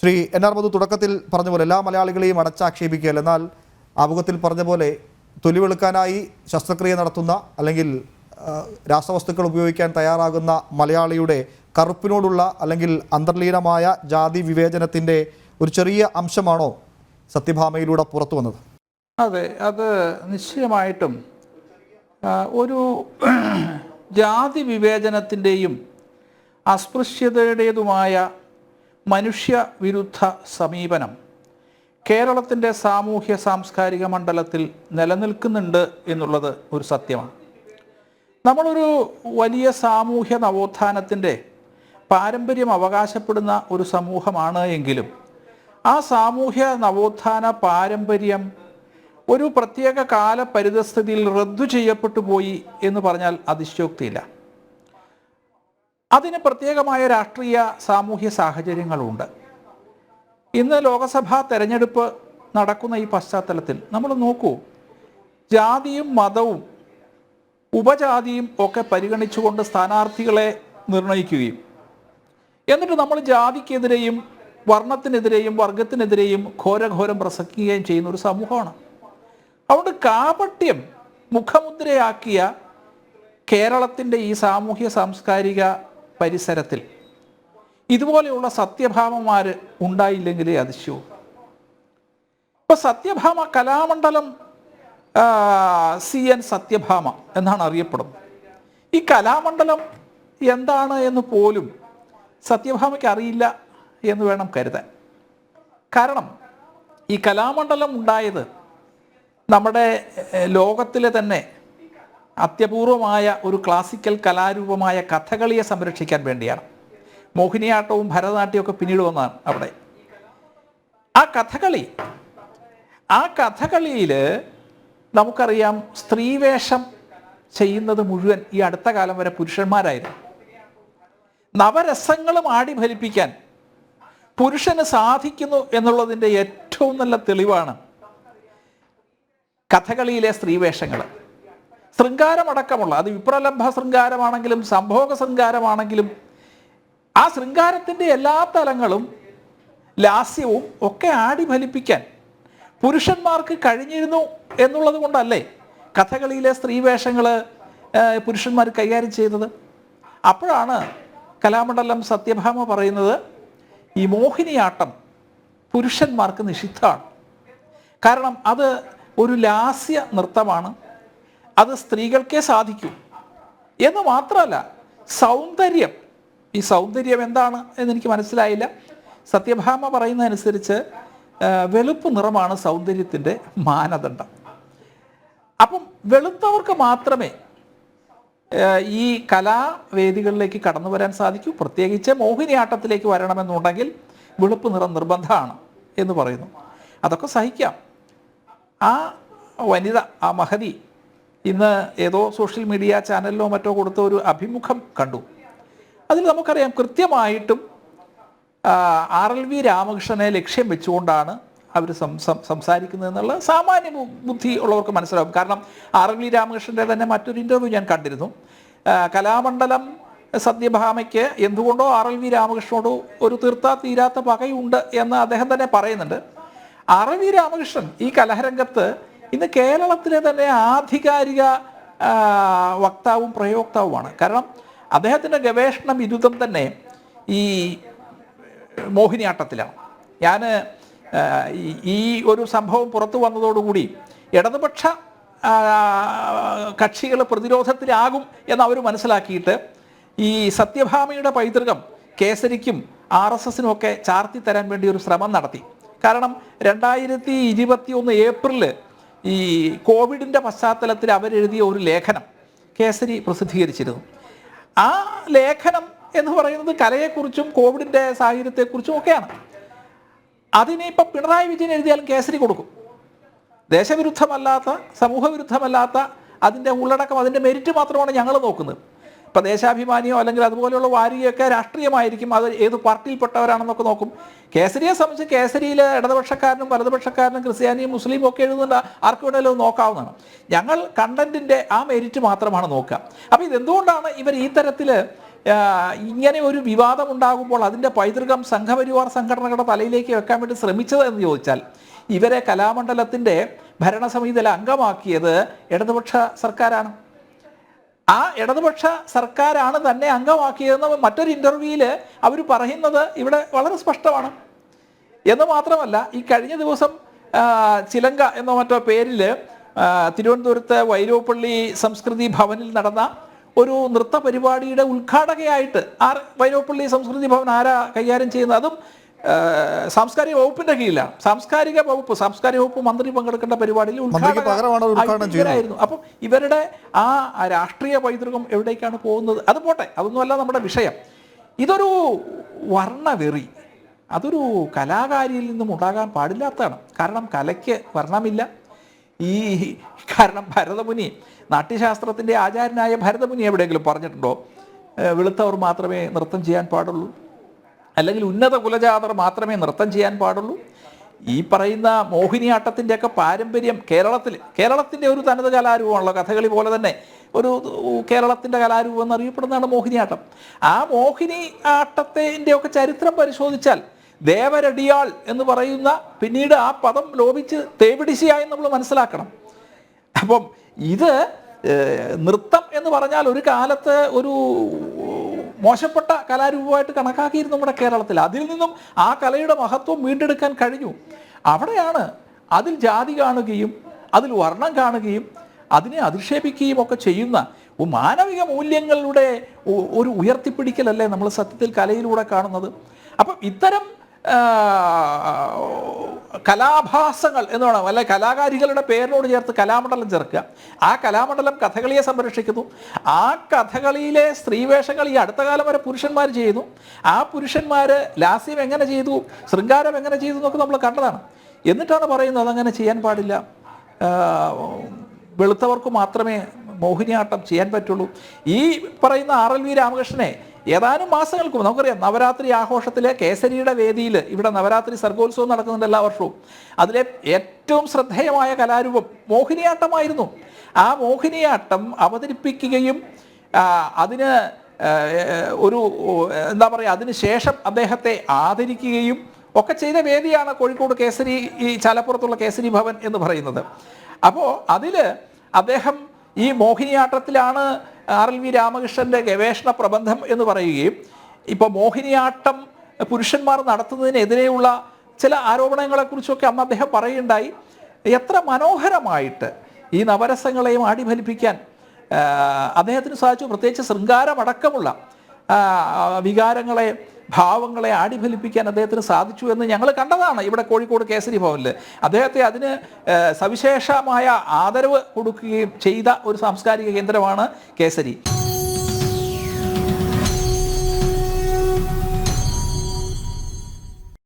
Shri N R മധു തുടക്കത്തിൽ പറഞ്ഞ പോലെ എല്ലാ മലയാളികളെയും അടച്ചാക്ഷേപിക്കുകയല്ല, എന്നാൽ ആമുഖത്തിൽ പറഞ്ഞ പോലെ തൊലിവെളുക്കാനായി ശസ്ത്രക്രിയ നടത്തുന്ന അല്ലെങ്കിൽ രാസവസ്തുക്കൾ ഉപയോഗിക്കാൻ തയ്യാറാകുന്ന മലയാളിയുടെ കറുപ്പിനോടുള്ള അല്ലെങ്കിൽ അന്തർലീനമായ ജാതി വിവേചനത്തിൻ്റെ ഒരു ചെറിയ അംശമാണോ സത്യഭാമയിലൂടെ പുറത്തു വന്നത്? അതെ, അത് നിശ്ചയമായിട്ടും ഒരു ജാതി വിവേചനത്തിൻ്റെയും അസ്പൃശ്യതയുടേതുമായ മനുഷ്യ വിരുദ്ധ സമീപനം കേരളത്തിൻ്റെ സാമൂഹ്യ സാംസ്കാരിക മണ്ഡലത്തിൽ നിലനിൽക്കുന്നുണ്ട് എന്നുള്ളത് ഒരു സത്യമാണ്. നമ്മളൊരു വലിയ സാമൂഹ്യ നവോത്ഥാനത്തിൻ്റെ പാരമ്പര്യം അവകാശപ്പെടുന്ന ഒരു സമൂഹമാണ് എങ്കിലും ആ സാമൂഹ്യ നവോത്ഥാന പാരമ്പര്യം ഒരു പ്രത്യേക കാല പരിതസ്ഥിതിയിൽ റദ്ദു ചെയ്യപ്പെട്ടു പോയി എന്ന് പറഞ്ഞാൽ അതിശയോക്തിയില്ല. അതിന് പ്രത്യേകമായ രാഷ്ട്രീയ സാമൂഹ്യ സാഹചര്യങ്ങളുണ്ട്. ഇന്ന് ലോകസഭാ തെരഞ്ഞെടുപ്പ് നടക്കുന്ന ഈ പശ്ചാത്തലത്തിൽ നമ്മൾ നോക്കൂ, ജാതിയും മതവും ഉപജാതിയും ഒക്കെ പരിഗണിച്ചുകൊണ്ട് സ്ഥാനാർത്ഥികളെ നിർണയിക്കുകയും എന്നിട്ട് നമ്മൾ ജാതിക്കെതിരെയും വർണ്ണത്തിനെതിരെയും വർഗത്തിനെതിരെയും ഘോരഘോരം പ്രസംഗിക്കുകയും ചെയ്യുന്ന ഒരു സമൂഹമാണ്. അതുകൊണ്ട് കാപട്യം മുഖമുദ്രയാക്കിയ കേരളത്തിൻ്റെ ഈ സാമൂഹ്യ സാംസ്കാരിക പരിസരത്തിൽ ഇതുപോലെയുള്ള സത്യഭാമമാർ ഉണ്ടായില്ലെങ്കിലേ അതിശയവും. ഇപ്പോൾ സത്യഭാമ കലാമണ്ഡലം CN സത്യഭാമ എന്നാണ് അറിയപ്പെടുന്നത്. ഈ കലാമണ്ഡലം എന്താണ് എന്ന് പോലും സത്യഭാമയ്ക്ക് അറിയില്ല എന്ന് വേണം കരുതാൻ. കാരണം ഈ കലാമണ്ഡലം ഉണ്ടായത് നമ്മുടെ ലോകത്തിലെ തന്നെ അത്യപൂർവമായ ഒരു ക്ലാസിക്കൽ കലാരൂപമായ കഥകളിയെ സംരക്ഷിക്കാൻ വേണ്ടിയാണ്. മോഹിനിയാട്ടവും ഭരതനാട്യമൊക്കെ പിന്നീട് വന്നതാണ് അവിടെ. ആ കഥകളിയിൽ നമുക്കറിയാം സ്ത്രീവേഷം ചെയ്യുന്നത് മുഴുവൻ ഈ അടുത്ത കാലം വരെ പുരുഷന്മാരായിരുന്നു. നവരസങ്ങളും ആടി ഫലിപ്പിക്കാൻ പുരുഷന് സാധിക്കുന്നു എന്നുള്ളതിൻ്റെ ഏറ്റവും നല്ല തെളിവാണ് കഥകളിയിലെ സ്ത്രീവേഷങ്ങൾ. ശൃംഗാരമടക്കമുള്ള, അത് വിപ്രലംഭ ശൃംഗാരമാണെങ്കിലും സംഭോഗ ശൃംഗാരമാണെങ്കിലും ആ ശൃംഗാരത്തിൻ്റെ എല്ലാ തലങ്ങളും ലാസ്യവും ഒക്കെ ആടി ഫലിപ്പിക്കാൻ പുരുഷന്മാർക്ക് കഴിഞ്ഞിരുന്നു എന്നുള്ളത് കൊണ്ടല്ലേ കഥകളിയിലെ സ്ത്രീവേഷങ്ങൾ പുരുഷന്മാർ കൈകാര്യം ചെയ്തത്. അപ്പോഴാണ് കലാമണ്ഡലം സത്യഭാമ പറയുന്നത് ഈ മോഹിനിയാട്ടം പുരുഷന്മാർക്ക് നിഷിദ്ധമാണ്. കാരണം അത് ഒരു ലാസ്യ നൃത്തമാണ്, അത് സ്ത്രീകൾക്കേ സാധിക്കൂ എന്ന് മാത്രമല്ല സൗന്ദര്യം, ഈ സൗന്ദര്യം എന്താണ് എന്നെനിക്ക് മനസ്സിലായില്ല. സത്യഭാമ പറയുന്നതനുസരിച്ച് വെളുപ്പ് നിറമാണ് സൗന്ദര്യത്തിൻ്റെ മാനദണ്ഡം. അപ്പം വെളുത്തവർക്ക് മാത്രമേ ഈ കലാവേദികളിലേക്ക് കടന്നു വരാൻ സാധിക്കൂ. പ്രത്യേകിച്ച് മോഹിനിയാട്ടത്തിലേക്ക് വരണമെന്നുണ്ടെങ്കിൽ വെളുപ്പ് നിറം നിർബന്ധമാണ് എന്ന് പറയുന്നു. അതൊക്കെ സഹിക്കാം. ആ വനിത, ആ മഹതി ഇന്ന് ഏതോ സോഷ്യൽ മീഡിയ ചാനലിലോ മറ്റോ കൊടുത്ത ഒരു അഭിമുഖം കണ്ടു. അതിൽ നമുക്കറിയാം കൃത്യമായിട്ടും RLV രാമകൃഷ്ണനെ ലക്ഷ്യം വെച്ചുകൊണ്ടാണ് അവർ സംസാരിക്കുന്നതെന്നുള്ള സാമാന്യ ബുദ്ധി ഉള്ളവർക്ക് മനസ്സിലാവും. കാരണം RLV രാമകൃഷ്ണൻ്റെ തന്നെ മറ്റൊരു ഇൻ്റർവ്യൂ ഞാൻ കണ്ടിരുന്നു. കലാമണ്ഡലം സത്യഭാമയ്ക്ക് എന്തുകൊണ്ടോ RLV രാമകൃഷ്ണനോട് ഒരു തീരാത്ത പകയുണ്ട് എന്ന് അദ്ദേഹം തന്നെ പറയുന്നുണ്ട്. RLV രാമകൃഷ്ണൻ ഈ കലാരംഗത്ത് ഇന്ന് കേരളത്തിലെ തന്നെ ആധികാരിക വക്താവും പ്രയോക്താവുമാണ്. കാരണം അദ്ദേഹത്തിൻ്റെ ഗവേഷണ ബിരുദം തന്നെ ഈ മോഹിനിയാട്ടത്തിലാണ്. ഞാൻ ഈ ഒരു സംഭവം പുറത്തു വന്നതോടുകൂടി ഇടതുപക്ഷ കക്ഷികൾ പ്രതിരോധത്തിലാകും എന്ന് അവർ മനസ്സിലാക്കിയിട്ട് ഈ സത്യഭാമയുടെ പൈതൃകം കേസരിക്കും RSSനും ഒക്കെ ചാർത്തി തരാൻ വേണ്ടി ഒരു ശ്രമം നടത്തി. കാരണം 2021 ഏപ്രിൽ ഈ കോവിഡിൻ്റെ പശ്ചാത്തലത്തിൽ അവരെഴുതിയ ഒരു ലേഖനം കേസരി പ്രസിദ്ധീകരിച്ചിരുന്നു. ആ ലേഖനം എന്ന് പറയുന്നത് കലയെക്കുറിച്ചും കോവിഡിൻ്റെ സാഹചര്യത്തെക്കുറിച്ചും ഒക്കെയാണ്. അതിനിപ്പോൾ പിണറായി വിജയൻ എഴുതിയാലും കേസരി കൊടുക്കും. ദേശവിരുദ്ധമല്ലാത്ത, സമൂഹവിരുദ്ധമല്ലാത്ത അതിൻ്റെ ഉള്ളടക്കം, അതിൻ്റെ മെരിറ്റ് മാത്രമാണ് ഞങ്ങൾ നോക്കുന്നത്. ഇപ്പോൾ ദേശാഭിമാനിയോ അല്ലെങ്കിൽ അതുപോലെയുള്ള വാരികയൊക്കെ രാഷ്ട്രീയമായിരിക്കും, അത് ഏത് പാർട്ടിയിൽപ്പെട്ടവരാണെന്നൊക്കെ നോക്കും. കേസരിയെ സംബന്ധിച്ച് കേസരിയിൽ ഇടതുപക്ഷക്കാരനും വലതുപക്ഷക്കാരനും ക്രിസ്ത്യാനിയും മുസ്ലിമും ഒക്കെ എഴുതുന്നുണ്ട്, ആർക്ക് വേണമെങ്കിലും നോക്കാവുന്നതാണ്. ഞങ്ങൾ കണ്ടന്റിൻ്റെ ആ മെരിറ്റ് മാത്രമാണ് നോക്കുക. അപ്പോൾ ഇതെന്തുകൊണ്ടാണ് ഇവർ ഈ തരത്തിൽ ഇങ്ങനെ ഒരു വിവാദം ഉണ്ടാകുമ്പോൾ അതിൻ്റെ പൈതൃകം സംഘപരിവാർ സംഘടനകളുടെ തലയിലേക്ക് വെക്കാൻ വേണ്ടി ശ്രമിച്ചത് എന്ന് ചോദിച്ചാൽ, ഇവരെ കലാമണ്ഡലത്തിൻ്റെ ഭരണസമിതിയിൽ അംഗമാക്കിയത് ഇടതുപക്ഷ സർക്കാരാണ്. ആ ഇടതുപക്ഷ സർക്കാരാണ് തന്നെ അംഗമാക്കിയതെന്ന് മറ്റൊരു ഇൻ്റർവ്യൂവിൽ അവർ പറയുന്നത് ഇവിടെ വളരെ സ്പഷ്ടമാണ്. എന്ന് മാത്രമല്ല, ഈ കഴിഞ്ഞ ദിവസം ചിലങ്ക എന്നോ മറ്റോ പേരിൽ തിരുവനന്തപുരത്ത് വൈലോപ്പള്ളി സംസ്കൃതി ഭവനിൽ നടന്ന ഒരു നൃത്ത പരിപാടിയുടെ ഉദ്ഘാടകയായിട്ട് വൈലോപ്പള്ളി സംസ്കൃതി ഭവൻ ആരാ കൈകാര്യം ചെയ്യുന്നത്? അതും സാംസ്കാരിക വകുപ്പിന്റെ കീഴിലാണ്. സാംസ്കാരിക വകുപ്പ് മന്ത്രി പങ്കെടുക്കേണ്ട പരിപാടിയിൽ ഉദ്ഘാടകരായിരുന്നു. അപ്പം ഇവരുടെ ആ രാഷ്ട്രീയ പൈതൃകം എവിടേക്കാണ് പോകുന്നത്? അത് പോട്ടെ, അതൊന്നുമല്ല നമ്മുടെ വിഷയം. ഇതൊരു വർണ്ണവെറി, അതൊരു കലാകാരിയിൽ നിന്നും ഉണ്ടാകാൻ പാടില്ലാത്തതാണ്. കാരണം കലയ്ക്ക് വർണ്ണമില്ല. കാരണം ഭരതമുനി, നാട്യശാസ്ത്രത്തിൻ്റെ ആചാര്യനായ ഭരതമുനി എവിടെയെങ്കിലും പറഞ്ഞിട്ടുണ്ടോ വെളുത്തവർ മാത്രമേ നൃത്തം ചെയ്യാൻ പാടുള്ളൂ, അല്ലെങ്കിൽ ഉന്നത കുലജാതർ മാത്രമേ നൃത്തം ചെയ്യാൻ പാടുള്ളൂ? ഈ പറയുന്ന മോഹിനിയാട്ടത്തിൻ്റെയൊക്കെ പാരമ്പര്യം കേരളത്തിൻ്റെ ഒരു തനത് കലാരൂപമാണല്ലോ. കഥകളി പോലെ തന്നെ ഒരു കേരളത്തിൻ്റെ കലാരൂപം എന്നറിയപ്പെടുന്നതാണ് മോഹിനിയാട്ടം. ആ മോഹിനിയാട്ടത്തിൻ്റെയൊക്കെ ചരിത്രം പരിശോധിച്ചാൽ ദേവരടിയാൾ എന്ന് പറയുന്ന, പിന്നീട് ആ പദം ലോപിച്ച് തേവിടിശിയായി നമ്മൾ മനസ്സിലാക്കണം. അപ്പം ഇത് നൃത്തം എന്ന് പറഞ്ഞാൽ ഒരു കാലത്ത് ഒരു മോശപ്പെട്ട കലാരൂപമായിട്ട് കണക്കാക്കിയിരുന്നു നമ്മുടെ കേരളത്തിൽ. അതിൽ നിന്നും ആ കലയുടെ മഹത്വം വീണ്ടെടുക്കാൻ കഴിഞ്ഞു. അവിടെയാണ് അതിൽ ജാതി കാണുകയും അതിൽ വർണ്ണം കാണുകയും അതിനെ അധിക്ഷേപിക്കുകയും ഒക്കെ ചെയ്യുന്ന മാനവിക മൂല്യങ്ങളുടെ ഒരു ഉയർത്തിപ്പിടിക്കലല്ലേ നമ്മൾ സത്യത്തിൽ കലയിലൂടെ കാണുന്നത്. അപ്പം ഇത്തരം കലാഭാസങ്ങൾ എന്ന് വേണം, അല്ലെ കലാകാരികളുടെ പേരിനോട് ചേർത്ത് കലാമണ്ഡലം ചേർക്കുക. ആ കലാമണ്ഡലം കഥകളിയെ സംരക്ഷിക്കുന്നു. ആ കഥകളിയിലെ സ്ത്രീവേഷങ്ങൾ ഈ അടുത്ത കാലം വരെ പുരുഷന്മാർ ചെയ്യുന്നു. ആ പുരുഷന്മാർ ലാസ്യം എങ്ങനെ ചെയ്തു, ശൃംഗാരം എങ്ങനെ ചെയ്തു എന്നൊക്കെ നമ്മൾ കണ്ടതാണ്. എന്നിട്ടാണ് പറയുന്നത് അതങ്ങനെ ചെയ്യാൻ പാടില്ല, വെളുത്തവർക്ക് മാത്രമേ മോഹിനിയാട്ടം ചെയ്യാൻ പറ്റുള്ളൂ. ഈ പറയുന്ന RLV രാമകൃഷ്ണനെ ഏതാനും മാസങ്ങൾക്ക് മുമ്പ് നമുക്കറിയാം, നവരാത്രി ആഘോഷത്തിലെ കേസരിയുടെ വേദിയിൽ ഇവിടെ നവരാത്രി സർഗോത്സവം നടക്കുന്നുണ്ട് എല്ലാ വർഷവും. അതിലെ ഏറ്റവും ശ്രദ്ധേയമായ കലാരൂപം മോഹിനിയാട്ടമായിരുന്നു. ആ മോഹിനിയാട്ടം അവതരിപ്പിക്കുകയും അതിന് ഒരു എന്താ പറയുക, അതിന് ശേഷം അദ്ദേഹത്തെ ആദരിക്കുകയും ഒക്കെ ചെയ്ത വേദിയാണ് കോഴിക്കോട് കേസരി, ഈ ചാലപ്പുറത്തുള്ള കേസരി ഭവൻ എന്ന് പറയുന്നത്. അപ്പോൾ അതിൽ അദ്ദേഹം ഈ മോഹിനിയാട്ടത്തിലാണ് RLV രാമകൃഷ്ണൻ്റെ ഗവേഷണ പ്രബന്ധം എന്ന് പറയുകയും, ഇപ്പോൾ മോഹിനിയാട്ടം പുരുഷന്മാർ നടത്തുന്നതിനെതിരെയുള്ള ചില ആരോപണങ്ങളെക്കുറിച്ചൊക്കെ അന്ന് അദ്ദേഹം പറയുകയുണ്ടായി. എത്ര മനോഹരമായിട്ട് ഈ നവരസങ്ങളെയും ആടിഫലിപ്പിക്കാൻ അദ്ദേഹത്തിന് സാധിച്ചു. പ്രത്യേകിച്ച് ശൃംഗാരമടക്കമുള്ള വികാരങ്ങളെ, ഭാവങ്ങളെ ആടിഫലിപ്പിക്കാൻ അദ്ദേഹത്തിന് സാധിച്ചു എന്ന് ഞങ്ങൾ കണ്ടതാണ് ഇവിടെ കോഴിക്കോട് കേസരി ഭവനിൽ. അദ്ദേഹത്തെ അതിന് സവിശേഷമായ ആദരവ് കൊടുക്കുകയും ചെയ്ത ഒരു സാംസ്കാരിക കേന്ദ്രമാണ് കേസരി.